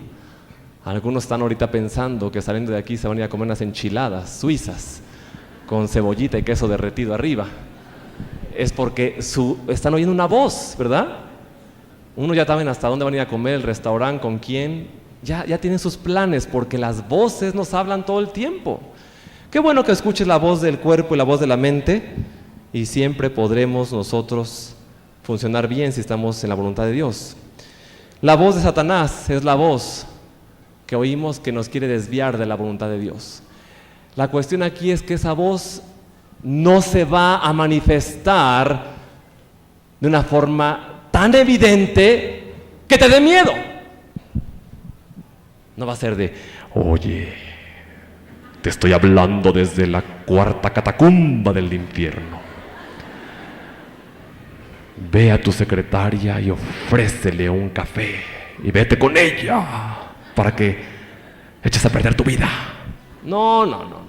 Algunos están ahorita pensando que saliendo de aquí se van a ir a comer unas enchiladas suizas con cebollita y queso derretido arriba. Es porque están oyendo una voz, ¿verdad? Uno ya saben hasta dónde van a ir a comer, el restaurante, con quién. Ya tienen sus planes porque las voces nos hablan todo el tiempo. Qué bueno que escuches la voz del cuerpo y la voz de la mente y siempre podremos nosotros funcionar bien si estamos en la voluntad de Dios. La voz de Satanás es la voz que oímos que nos quiere desviar de la voluntad de Dios. La cuestión aquí es que esa voz no se va a manifestar de una forma tan evidente que te dé miedo. No va a ser de, oye, te estoy hablando desde la cuarta catacumba del infierno. Ve a tu secretaria y ofrécele un café y vete con ella para que eches a perder tu vida. No.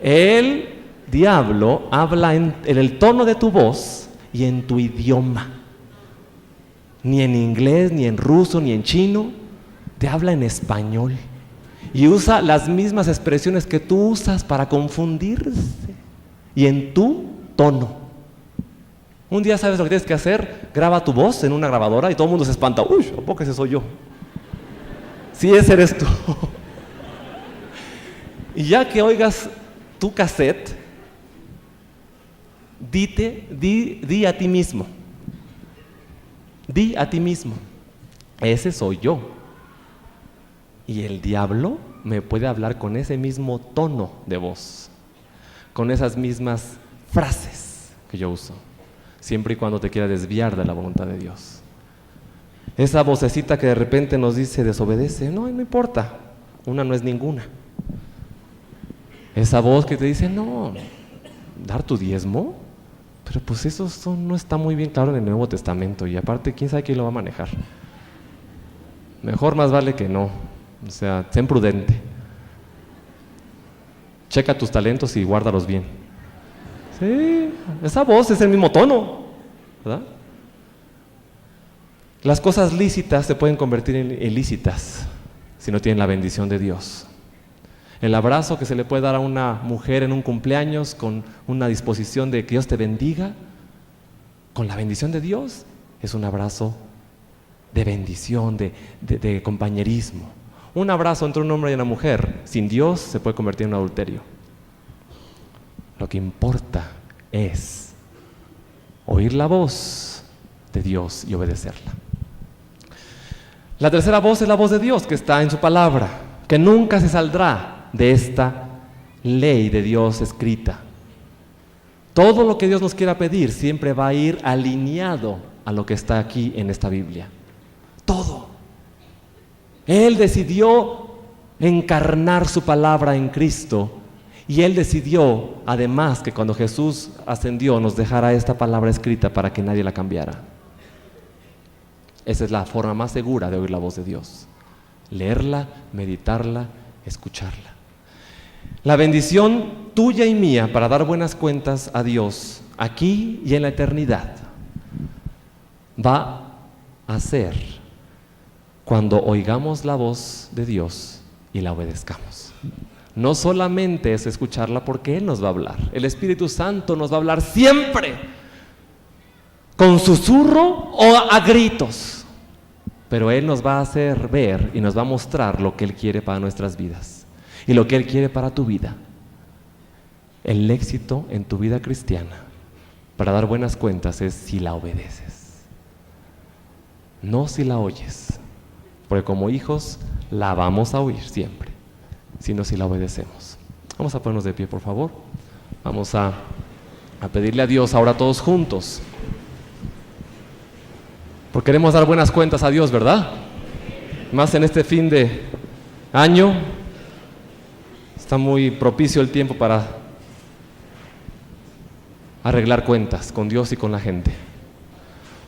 El diablo habla en el tono de tu voz y en tu idioma. Ni en inglés, ni en ruso, ni en chino. Te habla en español. Y usa las mismas expresiones que tú usas para confundirse. Y en tu tono. Un día sabes lo que tienes que hacer. Graba tu voz en una grabadora y todo el mundo se espanta. Uy, ¿a poco ese soy yo? Sí, ese eres tú. Y ya que oigas tu cassette, di a ti mismo. Di a ti mismo, ese soy yo. Y el diablo me puede hablar con ese mismo tono de voz, con esas mismas frases que yo uso, siempre y cuando te quiera desviar de la voluntad de Dios. Esa vocecita que de repente nos dice desobedece, no importa, una no es ninguna. Esa voz que te dice, no, dar tu diezmo, pero pues eso no está muy bien claro en el Nuevo Testamento y aparte, ¿quién sabe quién lo va a manejar? Mejor más vale que no, o sea, ten prudente. Checa tus talentos y guárdalos bien. Sí, esa voz es el mismo tono, ¿verdad? Las cosas lícitas se pueden convertir en ilícitas si no tienen la bendición de Dios. El abrazo que se le puede dar a una mujer en un cumpleaños con una disposición de que Dios te bendiga, con la bendición de Dios, es un abrazo de bendición, de compañerismo. Un abrazo entre un hombre y una mujer sin Dios se puede convertir en un adulterio. Lo que importa es oír la voz de Dios y obedecerla. La tercera voz es la voz de Dios que está en su palabra, que nunca se saldrá de esta ley de Dios escrita. Todo lo que Dios nos quiera pedir siempre va a ir alineado a lo que está aquí en esta Biblia. Todo. Él decidió encarnar su palabra en Cristo Y Él decidió, además, que cuando Jesús ascendió nos dejara esta palabra escrita para que nadie la cambiara. Esa es la forma más segura de oír la voz de Dios: leerla, meditarla, escucharla. La bendición tuya y mía para dar buenas cuentas a Dios aquí y en la eternidad va a ser cuando oigamos la voz de Dios y la obedezcamos. No solamente es escucharla porque Él nos va a hablar. El Espíritu Santo nos va a hablar siempre, con susurro o a gritos. Pero Él nos va a hacer ver y nos va a mostrar lo que Él quiere para nuestras vidas y lo que Él quiere para tu vida. El éxito en tu vida cristiana para dar buenas cuentas es si la obedeces, no si la oyes, porque como hijos la vamos a oír siempre, sino si la obedecemos. Vamos a ponernos de pie, por favor. Vamos a pedirle a Dios ahora todos juntos, porque queremos dar buenas cuentas a Dios, ¿verdad? Más en este fin de año está muy propicio el tiempo para arreglar cuentas con Dios y con la gente.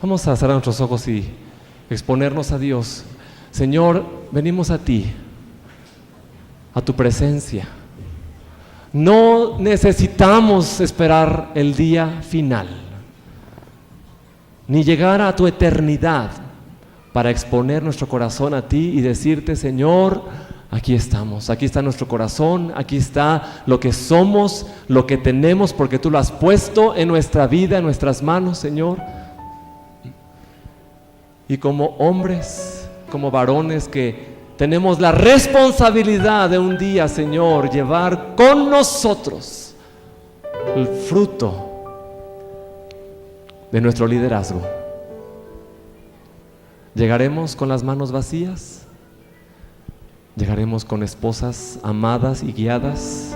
Vamos a cerrar nuestros ojos y exponernos a Dios. Señor, venimos a ti, a tu presencia. No necesitamos esperar el día final, ni llegar a tu eternidad para exponer nuestro corazón a ti y decirte: Señor, aquí estamos, aquí está nuestro corazón, aquí está lo que somos, lo que tenemos, porque tú lo has puesto en nuestra vida, en nuestras manos, Señor. Y como hombres, como varones que tenemos la responsabilidad de un día, Señor, llevar con nosotros el fruto de nuestro liderazgo. ¿Llegaremos con las manos vacías? ¿Llegaremos con esposas amadas y guiadas?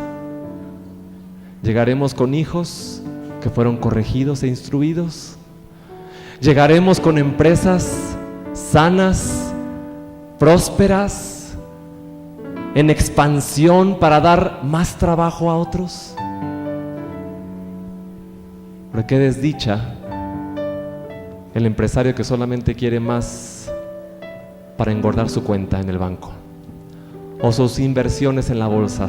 ¿Llegaremos con hijos que fueron corregidos e instruidos? ¿Llegaremos con empresas sanas, prósperas, en expansión para dar más trabajo a otros? Porque qué desdicha el empresario que solamente quiere más para engordar su cuenta en el banco o sus inversiones en la bolsa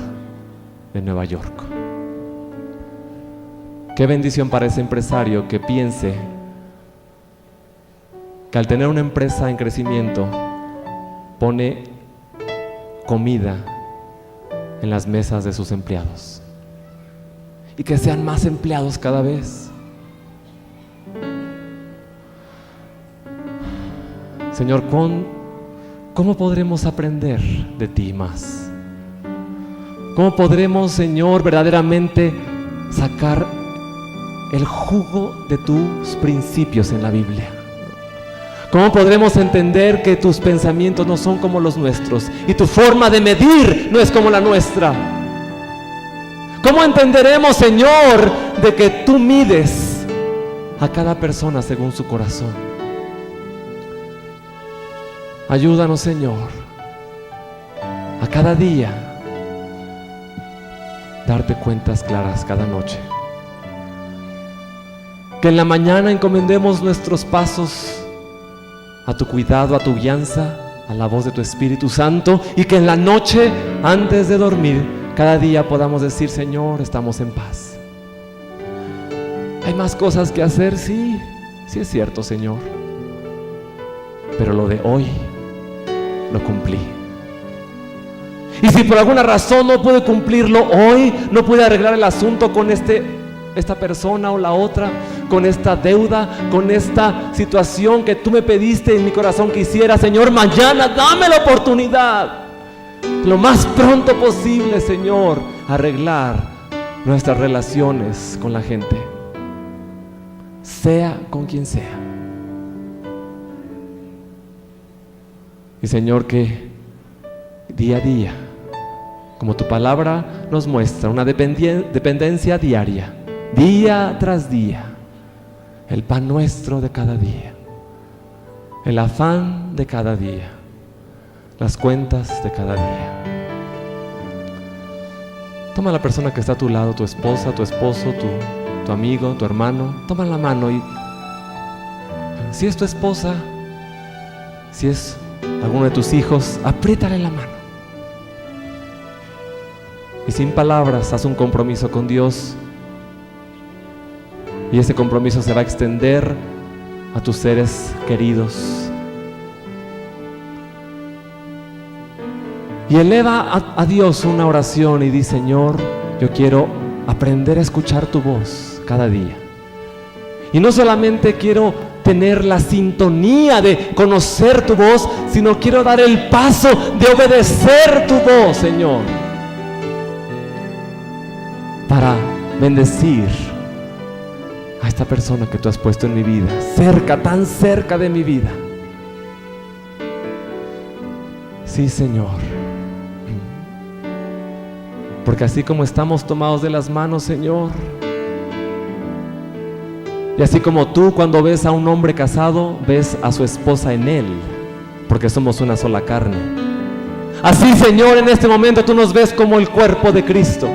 de Nueva York. Qué bendición para ese empresario que piense que al tener una empresa en crecimiento pone comida en las mesas de sus empleados y que sean más empleados cada vez. Señor, ¿cómo podremos aprender de ti más? ¿Cómo podremos, Señor, verdaderamente sacar el jugo de tus principios en la Biblia? ¿Cómo podremos entender que tus pensamientos no son como los nuestros y tu forma de medir no es como la nuestra? ¿Cómo entenderemos, Señor, de que tú mides a cada persona según su corazón? Ayúdanos, Señor, a cada día darte cuentas claras cada noche. Que en la mañana encomendemos nuestros pasos a tu cuidado, a tu guianza, a la voz de tu Espíritu Santo, y que en la noche, antes de dormir, cada día podamos decir: Señor, estamos en paz. Hay más cosas que hacer, sí es cierto, Señor, pero lo de hoy lo cumplí. Y si por alguna razón no pude cumplirlo hoy, no pude arreglar el asunto con esta persona o la otra, con esta deuda, con esta situación que tú me pediste en mi corazón que hiciera, Señor, mañana dame la oportunidad, lo más pronto posible, Señor, arreglar nuestras relaciones con la gente, sea con quien sea. Y Señor, que día a día, como tu palabra nos muestra, una dependencia diaria, día tras día, el pan nuestro de cada día, el afán de cada día, las cuentas de cada día. Toma a la persona que está a tu lado, tu esposa, tu esposo, tu amigo, tu hermano. Toma la mano y si es tu esposa, si es alguno de tus hijos, apriétale la mano. Y sin palabras, haz un compromiso con Dios. Y ese compromiso se va a extender a tus seres queridos. Y eleva a Dios una oración y di: Señor, yo quiero aprender a escuchar tu voz cada día. Y no solamente quiero tener la sintonía de conocer tu voz, sino quiero dar el paso de obedecer tu voz, Señor, para bendecir a esta persona que tú has puesto en mi vida, cerca, tan cerca de mi vida. Sí, Señor. Porque así como estamos tomados de las manos, Señor, y así como tú cuando ves a un hombre casado, ves a su esposa en él, porque somos una sola carne. Así, Señor, en este momento tú nos ves como el cuerpo de Cristo.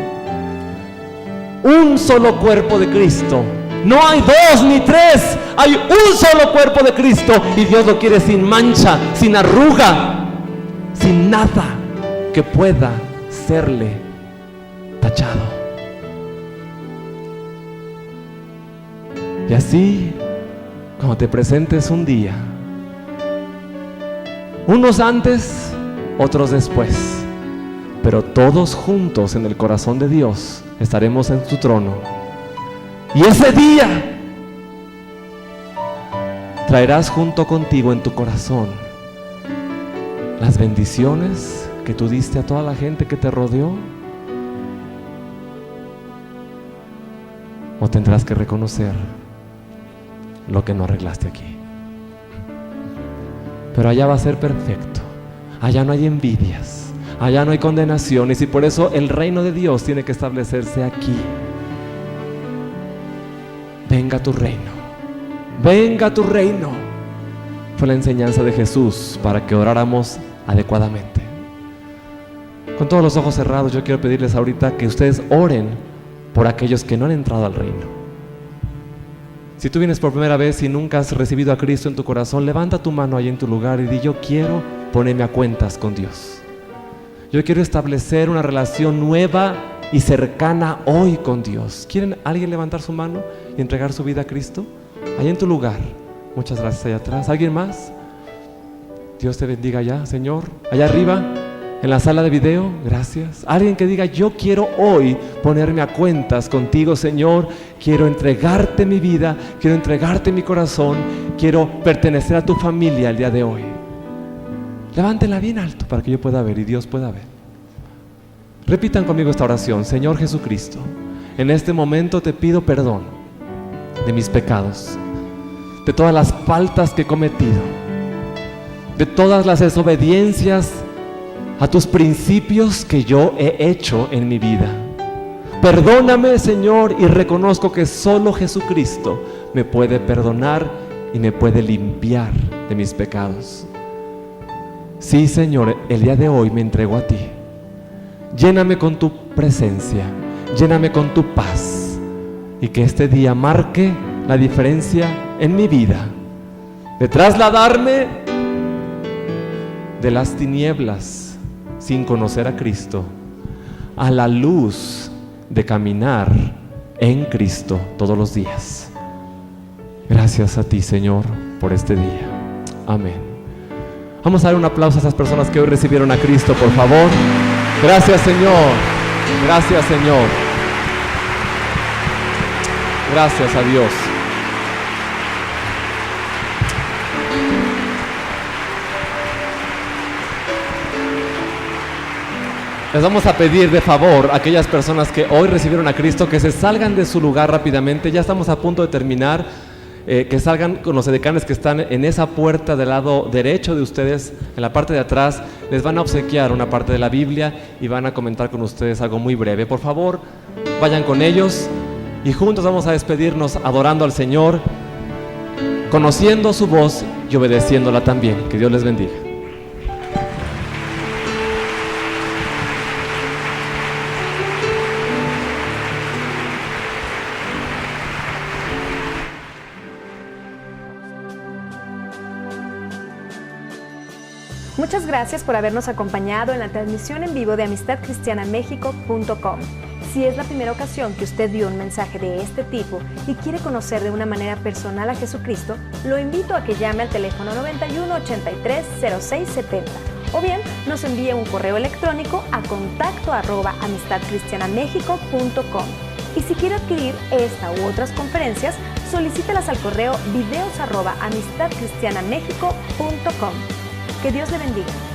Un solo cuerpo de Cristo. No hay dos ni tres, hay un solo cuerpo de Cristo. Y Dios lo quiere sin mancha, sin arruga, sin nada que pueda serle tachado. Y así, cuando te presentes un día, unos antes, otros después, pero todos juntos en el corazón de Dios estaremos en tu trono. Y ese día traerás junto contigo en tu corazón las bendiciones que tú diste a toda la gente que te rodeó, o tendrás que reconocer lo que no arreglaste aquí. Pero allá va a ser perfecto. Allá no hay envidias, allá no hay condenaciones, y por eso el reino de Dios tiene que establecerse aquí. Venga tu reino, venga tu reino. Fue la enseñanza de Jesús para que oráramos adecuadamente. Con todos los ojos cerrados, yo quiero pedirles ahorita que ustedes oren por aquellos que no han entrado al reino. Si tú vienes por primera vez y nunca has recibido a Cristo en tu corazón, levanta tu mano ahí en tu lugar y di: yo quiero ponerme a cuentas con Dios. Yo quiero establecer una relación nueva y cercana hoy con Dios. ¿Quieren alguien levantar su mano y entregar su vida a Cristo? Ahí en tu lugar. Muchas gracias. Allá atrás. ¿Alguien más? Dios te bendiga allá, Señor. Allá arriba, en la sala de video, gracias. Alguien que diga: yo quiero hoy ponerme a cuentas contigo, Señor. Quiero entregarte mi vida, quiero entregarte mi corazón, quiero pertenecer a tu familia el día de hoy. Levántenla bien alto para que yo pueda ver y Dios pueda ver. Repitan conmigo esta oración: Señor Jesucristo, en este momento te pido perdón de mis pecados, de todas las faltas que he cometido, de todas las desobediencias a tus principios que yo he hecho en mi vida. Perdóname, Señor, y reconozco que solo Jesucristo me puede perdonar y me puede limpiar de mis pecados. Sí, Señor, el día de hoy me entrego a ti. Lléname con tu presencia, lléname con tu paz, y que este día marque la diferencia en mi vida, de trasladarme de las tinieblas sin conocer a Cristo a la luz de caminar en Cristo todos los días. Gracias a ti, Señor, por este día. Amén. Vamos a dar un aplauso a esas personas que hoy recibieron a Cristo, por favor. Gracias, Señor. Gracias, Señor. Gracias a Dios. Les vamos a pedir de favor a aquellas personas que hoy recibieron a Cristo que se salgan de su lugar rápidamente. Ya estamos a punto de terminar. Que salgan con los edecanes que están en esa puerta del lado derecho de ustedes, en la parte de atrás. Les van a obsequiar una parte de la Biblia y van a comentar con ustedes algo muy breve. Por favor, vayan con ellos y juntos vamos a despedirnos adorando al Señor, conociendo su voz y obedeciéndola también. Que Dios les bendiga. Muchas gracias por habernos acompañado en la transmisión en vivo de amistadcristianamexico.com. Si es la primera ocasión que usted vio un mensaje de este tipo y quiere conocer de una manera personal a Jesucristo, lo invito a que llame al teléfono 91 83 06 70 o bien nos envíe un correo electrónico a contacto@amistadcristianamexico.com. Y si quiere adquirir esta u otras conferencias, solicítelas al correo videos@amistadcristianamexico.com. Que Dios le bendiga.